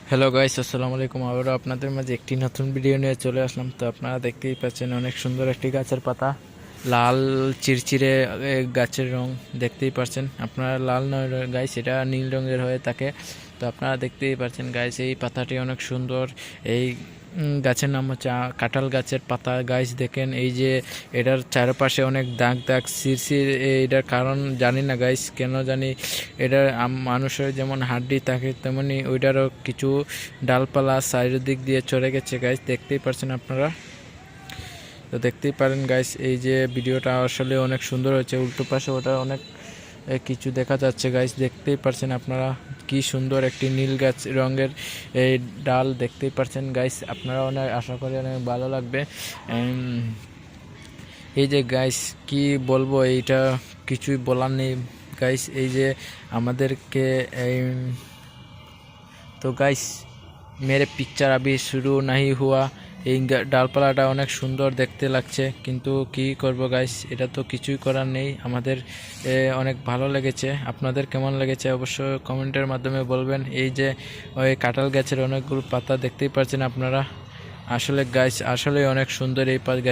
Hello guys, আসসালামু আলাইকুম। আবারও আপনাদের মাঝে একটি নতুন ভিডিও নিয়ে চলে আসলাম। তো আপনারা দেখতেই পাচ্ছেন অনেক সুন্দর একটি গাছের পাতা, লাল চিরচিরে গাছের রং দেখতেই পাচ্ছেন আপনারা। লাল নয় গাইস, এটা নীল রঙের হয়ে থাকে। তো আপনারা দেখতেই পাচ্ছেন গাইস, এই পাতাটি অনেক সুন্দর। এই গাছের নাম হচ্ছে কাঁঠাল গাছের পাতা। গাইস দেখেন, এই যে এটার চারপাশে অনেক দাগ দাগ শিরশির, এটার কারণ জানি না গাইস, কেন জানি। এটার মানুষের যেমন হাড্ডি থাকে তেমনি ওইটারও কিছু ডালপালা সাইডের দিক দিয়ে চলে গেছে গাইস, দেখতেই পাচ্ছেন আপনারা। তো দেখতেই পারেন গাইস, এই যে ভিডিওটা আসলে অনেক সুন্দর হয়েছে। উল্টো পাশে ওটা অনেক কিছু দেখা যাচ্ছে গাইস, দেখতেই পাচ্ছেন আপনারা। কি সুন্দর একটি নীল গাছ রঙের এই ডাল দেখতেই পাচ্ছেন গাইস, আপনারা অনেক আশা করি অনেক ভালো লাগবে। এই যে গাইস কি বলবো, এইটা কিছুই বলার নেই গাইস। এই যে আমাদেরকে তো গাইস, मेरे पिक्चर अभी शुरू नहीं हुआ। এই ডালপালাটা অনেক সুন্দর দেখতে লাগছে, কিন্তু কি করব গাইস, এটা তো কিছুই করার নেই। আমাদের অনেক ভালো লেগেছে। আপনাদের কেমন লেগেছে অবশ্যই কমেন্টের মাধ্যমে বলবেন। এই যে ওই কাঁঠাল গাছের অনেকগুলো পাতা দেখতেই পাচ্ছেন আপনারা। আসলে গাইস, আসলে অনেক সুন্দর এই গাছ।